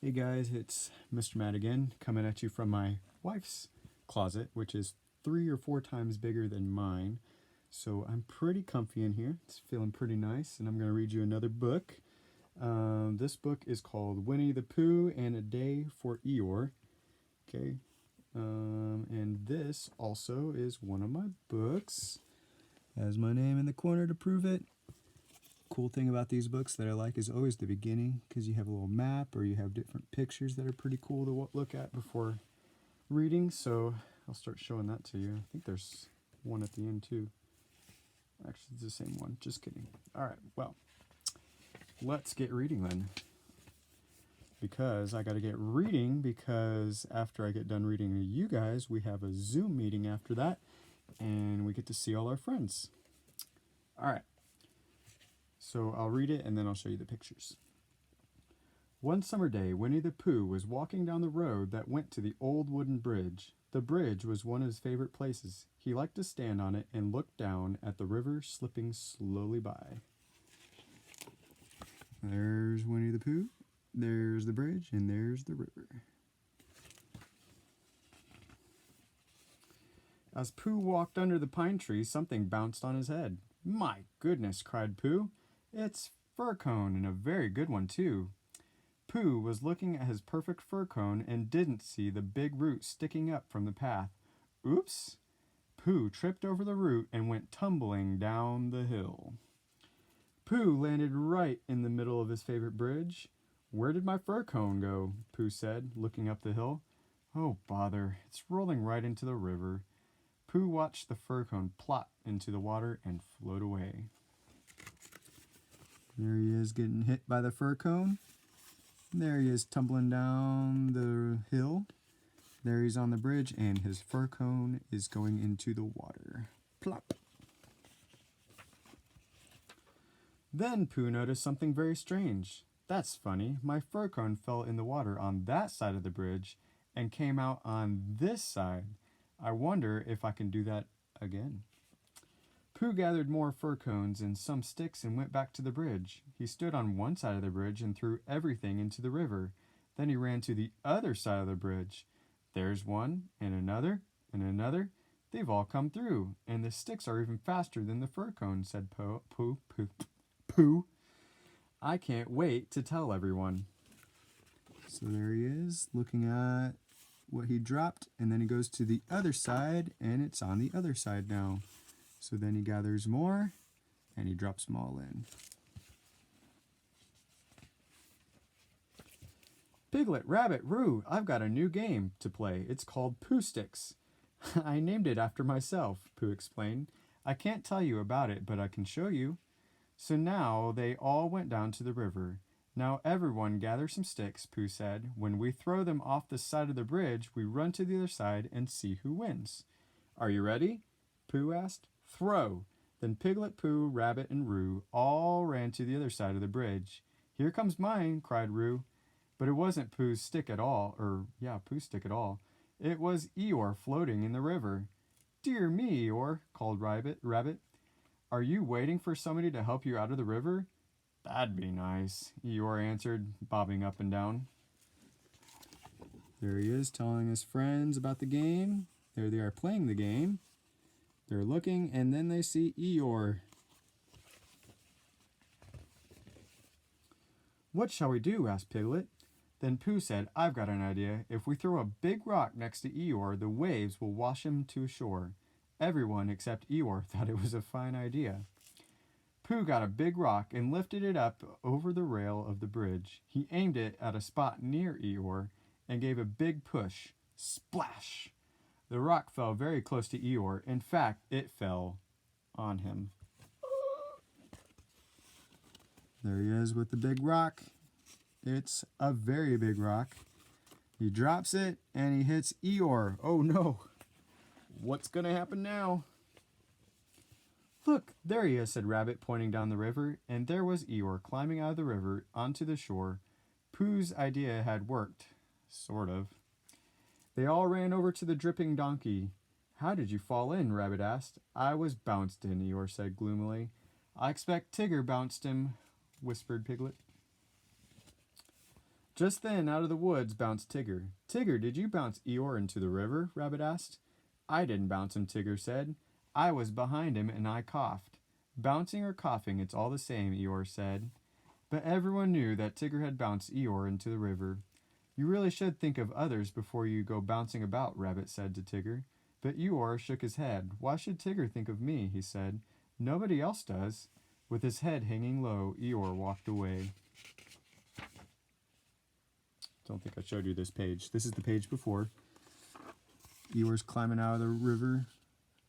Hey guys, it's Mr. Matt again, coming at you from my wife's closet, which is 3 or 4 times bigger than mine. So I'm pretty comfy in here. It's feeling pretty nice, and I'm going to read you another book. This book is called Winnie the Pooh and a Day for Eeyore. Okay, and this also is one of my books. Has my name in the corner to prove it. Cool thing about these books that I like is always the beginning, because you have a little map or you have different pictures that are pretty cool to look at before reading. So I'll start showing that to you. I think there's one at the end too. Actually, it's the same one. Just kidding. All right, well, let's get reading then, because I got to get reading, because after I get done reading to you guys, we have a Zoom meeting after that, and we get to see all our friends. All right. So I'll read it and then I'll show you the pictures. One summer day, Winnie the Pooh was walking down the road that went to the old wooden bridge. The bridge was one of his favorite places. He liked to stand on it and look down at the river slipping slowly by. There's Winnie the Pooh, there's the bridge, and there's the river. As Pooh walked under the pine tree, something bounced on his head. "My goodness," cried Pooh. "It's fir cone, and a very good one, too." Pooh was looking at his perfect fir cone and didn't see the big root sticking up from the path. Oops! Pooh tripped over the root and went tumbling down the hill. Pooh landed right in the middle of his favorite bridge. "Where did my fir cone go?" Pooh said, looking up the hill. "Oh, bother, it's rolling right into the river." Pooh watched the fir cone plop into the water and float away. There he is, getting hit by the fir cone. There he is, tumbling down the hill. There he's on the bridge, and his fir cone is going into the water. Plop. Then Pooh noticed something very strange. "That's funny. My fir cone fell in the water on that side of the bridge and came out on this side. I wonder if I can do that again." Pooh gathered more fir cones and some sticks and went back to the bridge. He stood on one side of the bridge and threw everything into the river. Then he ran to the other side of the bridge. "There's one, and another, and another. They've all come through, and the sticks are even faster than the fir cone," said Pooh. "I can't wait to tell everyone." So there he is, looking at what he dropped, and then he goes to the other side, and it's on the other side now. So then he gathers more, and he drops them all in. "Piglet, Rabbit, Roo, I've got a new game to play. It's called Pooh Sticks." "I named it after myself," Pooh explained. "I can't tell you about it, but I can show you." So now they all went down to the river. "Now everyone gather some sticks," Pooh said. "When we throw them off the side of the bridge, we run to the other side and see who wins." "Are you ready?" Pooh asked. "Throw!" Then Piglet, Pooh, Rabbit, and Roo all ran to the other side of the bridge. "Here comes mine," cried Roo. But it wasn't Pooh's stick at all, Pooh's stick at all. It was Eeyore floating in the river. "Dear me, Eeyore," called Rabbit. "Are you waiting for somebody to help you out of the river?" "That'd be nice," Eeyore answered, bobbing up and down. There he is, telling his friends about the game. There they are playing the game. They're looking, and then they see Eeyore. "What shall we do?" asked Piglet. Then Pooh said, "I've got an idea. If we throw a big rock next to Eeyore, the waves will wash him to shore." Everyone except Eeyore thought it was a fine idea. Pooh got a big rock and lifted it up over the rail of the bridge. He aimed it at a spot near Eeyore and gave a big push. Splash! The rock fell very close to Eeyore. In fact, it fell on him. There he is with the big rock. It's a very big rock. He drops it and he hits Eeyore. Oh no! What's going to happen now? "Look, there he is," said Rabbit, pointing down the river, and there was Eeyore climbing out of the river onto the shore. Pooh's idea had worked. Sort of. They all ran over to the dripping donkey. "How did you fall in?" Rabbit asked. "I was bounced in," Eeyore said gloomily. "I expect Tigger bounced him," whispered Piglet. Just then, out of the woods bounced Tigger. Tigger, did you bounce Eeyore into the river? Rabbit asked. I didn't bounce him, Tigger said. I was behind him and I coughed. Bouncing or coughing, it's all the same, Eeyore said. But everyone knew that Tigger had bounced Eeyore into the river. You really should think of others before you go bouncing about, Rabbit said to Tigger. But Eeyore shook his head. Why should Tigger think of me? He said. Nobody else does. With his head hanging low, Eeyore walked away. Don't think I showed you this page. This is the page before. Eeyore's climbing out of the river,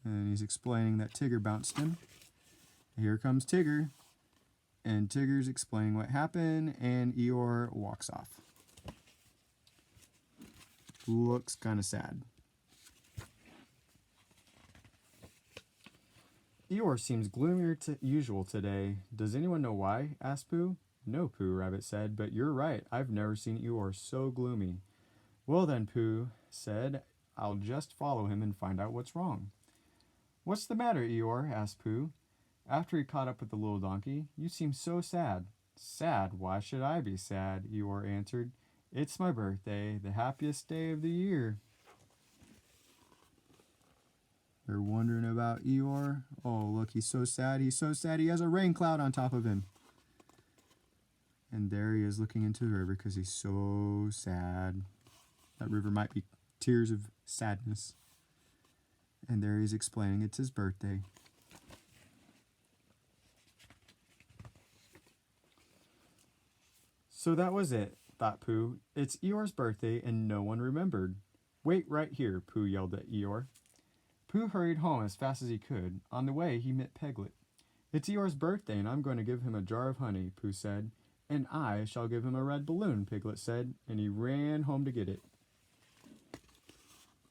and he's explaining that Tigger bounced him. Here comes Tigger, and Tigger's explaining what happened, and Eeyore walks off. Looks kind of sad. Eeyore seems gloomier than usual today. Does anyone know why? Asked Pooh. No, Pooh, Rabbit said, but you're right. I've never seen Eeyore so gloomy. Well then, Pooh said, I'll just follow him and find out what's wrong. What's the matter, Eeyore? Asked Pooh. After he caught up with the little donkey, you seem so sad. Sad? Why should I be sad? Eeyore answered. It's my birthday, the happiest day of the year. They're wondering about Eeyore. Oh, look, he's so sad. He's so sad. He has a rain cloud on top of him. And there he is looking into the river because he's so sad. That river might be tears of sadness. And there he's explaining it's his birthday. So that was it, thought Pooh. It's Eeyore's birthday and no one remembered. Wait right here, Pooh yelled at Eeyore. Pooh hurried home as fast as he could. On the way, he met Piglet. It's Eeyore's birthday and I'm going to give him a jar of honey, Pooh said. And I shall give him a red balloon, Piglet said, and he ran home to get it.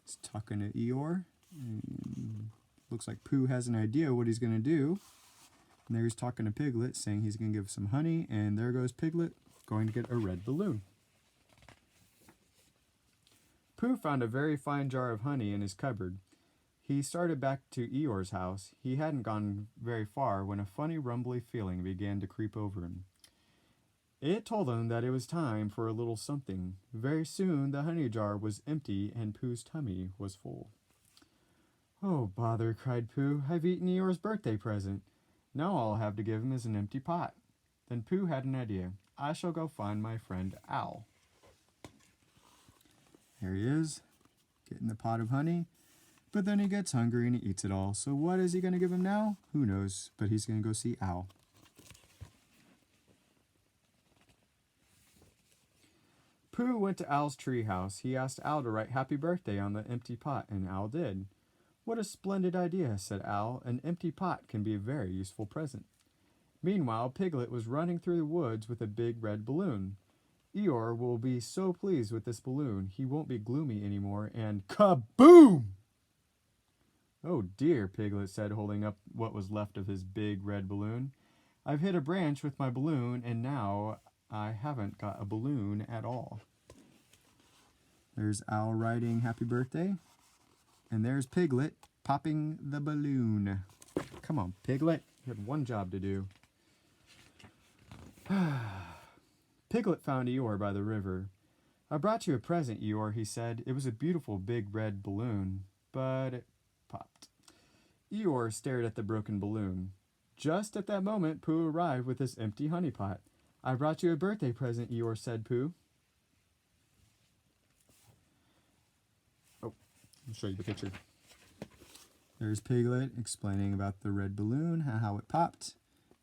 He's talking to Eeyore. Looks like Pooh has an idea what he's going to do. And there he's talking to Piglet, saying he's going to give some honey, and there goes Piglet, going to get a red balloon. Pooh found a very fine jar of honey in his cupboard. He started back to Eeyore's house. He hadn't gone very far when a funny rumbly feeling began to creep over him. It told him that it was time for a little something. Very soon the honey jar was empty and Pooh's tummy was full. Oh, bother, cried Pooh. I've eaten Eeyore's birthday present. Now all I'll have to give him is an empty pot. Then Pooh had an idea. I shall go find my friend Owl. There he is, getting the pot of honey. But then he gets hungry and he eats it all. So what is he going to give him now? Who knows, but he's going to go see Owl. Pooh went to Owl's treehouse. He asked Owl to write happy birthday on the empty pot, and Owl did. What a splendid idea, said Owl. An empty pot can be a very useful present. Meanwhile, Piglet was running through the woods with a big red balloon. Eeyore will be so pleased with this balloon, he won't be gloomy anymore, and kaboom! Oh dear, Piglet said, holding up what was left of his big red balloon. I've hit a branch with my balloon, and now I haven't got a balloon at all. There's Owl writing happy birthday. And there's Piglet popping the balloon. Come on, Piglet. You had one job to do. Piglet found Eeyore by the river. I brought you a present, Eeyore, he said. It was a beautiful big red balloon, but it popped. Eeyore stared at the broken balloon. Just at that moment, Pooh arrived with his empty honey pot. I brought you a birthday present, Eeyore said, Pooh. Oh, I'll show you the picture. There's Piglet explaining about the red balloon, how it popped.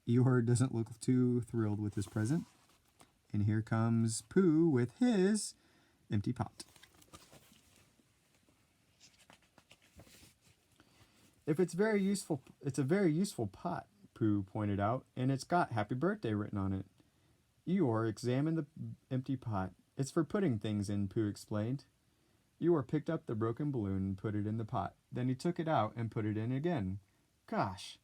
Eeyore doesn't look too thrilled with his present. And here comes Pooh with his empty pot. It's a very useful pot, Pooh pointed out, and it's got happy birthday written on it. Eeyore examined the empty pot. It's for putting things in, Pooh explained. Eeyore picked up the broken balloon and put it in the pot. Then he took it out and put it in again. Gosh,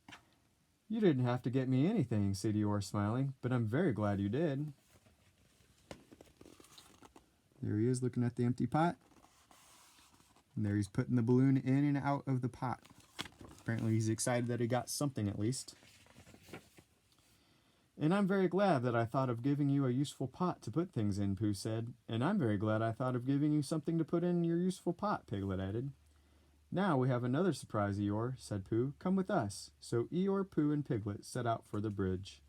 you didn't have to get me anything, said Eeyore, smiling, but I'm very glad you did. There he is looking at the empty pot. And there he's putting the balloon in and out of the pot. Apparently he's excited that he got something at least. And I'm very glad that I thought of giving you a useful pot to put things in, Pooh said. And I'm very glad I thought of giving you something to put in your useful pot, Piglet added. Now we have another surprise, Eeyore, said Pooh. Come with us. So Eeyore, Pooh, and Piglet set out for the bridge.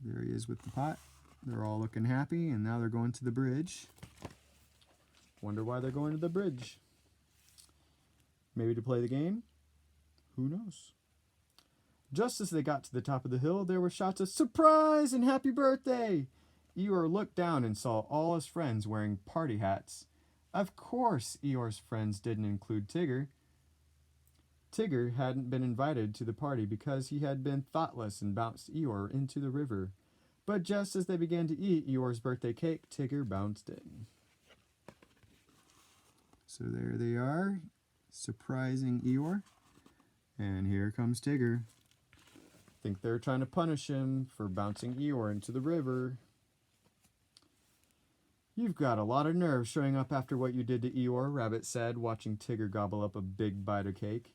There he is with the pot. They're all looking happy, and now they're going to the bridge. Wonder why they're going to the bridge. Maybe to play the game? Who knows? Just as they got to the top of the hill, there were shouts of surprise and happy birthday. Eeyore looked down and saw all his friends wearing party hats. Of course, Eeyore's friends didn't include Tigger. Tigger hadn't been invited to the party because he had been thoughtless and bounced Eeyore into the river. But just as they began to eat Eeyore's birthday cake, Tigger bounced in. So there they are, surprising Eeyore. And here comes Tigger. Think they're trying to punish him for bouncing Eeyore into the river. You've got a lot of nerve showing up after what you did to Eeyore, Rabbit said, watching Tigger gobble up a big bite of cake.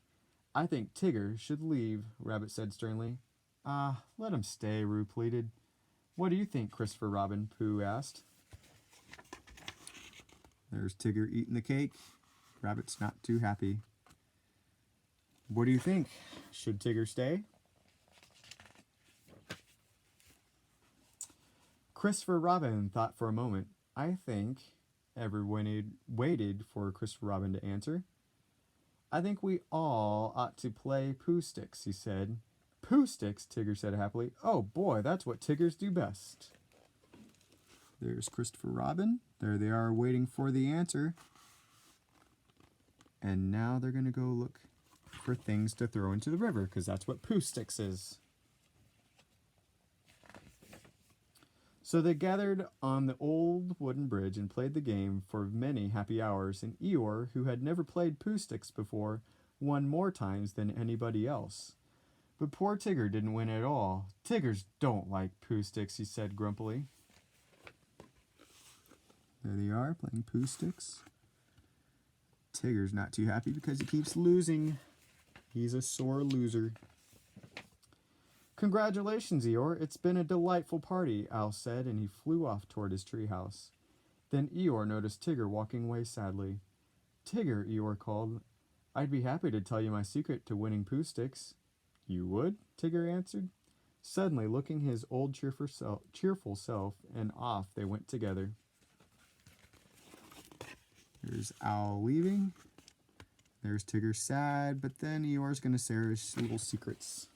I think Tigger should leave, Rabbit said sternly. Let him stay, Roo pleaded. What do you think, Christopher Robin? Pooh asked. There's Tigger eating the cake. Rabbit's not too happy. What do you think? Should Tigger stay? Christopher Robin thought for a moment. I think everyone waited for Christopher Robin to answer. I think we all ought to play Pooh Sticks, he said. Pooh Sticks, Tigger said happily. Oh boy, that's what Tiggers do best. There's Christopher Robin. There they are waiting for the answer. And now they're going to go look for things to throw into the river, because that's what Pooh Sticks is. So they gathered on the old wooden bridge and played the game for many happy hours, and Eeyore, who had never played Pooh Sticks before, won more times than anybody else. But poor Tigger didn't win at all. Tiggers don't like Pooh Sticks, he said grumpily. There they are, playing Pooh Sticks. Tigger's not too happy because he keeps losing. He's a sore loser. Congratulations, Eeyore. It's been a delightful party, Owl said, and he flew off toward his treehouse. Then Eeyore noticed Tigger walking away sadly. Tigger, Eeyore called, I'd be happy to tell you my secret to winning Pooh Sticks. You would? Tigger answered, suddenly looking his old cheerful self, and off they went together. There's Owl leaving. There's Tigger sad, but then Eeyore's going to share his little secrets.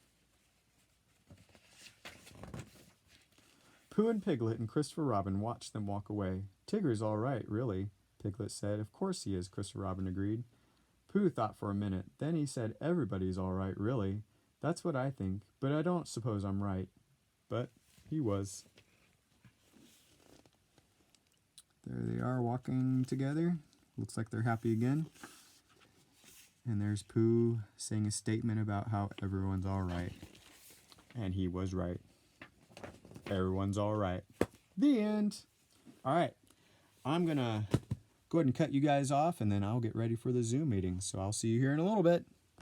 Pooh and Piglet and Christopher Robin watched them walk away. Tigger's all right, really, Piglet said. Of course he is, Christopher Robin agreed. Pooh thought for a minute. Then he said, everybody's all right, really. That's what I think, but I don't suppose I'm right. But he was. There they are walking together. Looks like they're happy again. And there's Pooh saying a statement about how everyone's all right. And he was right. Everyone's all right. The end. All right. I'm going to go ahead and cut you guys off, and then I'll get ready for the Zoom meeting. So I'll see you here in a little bit.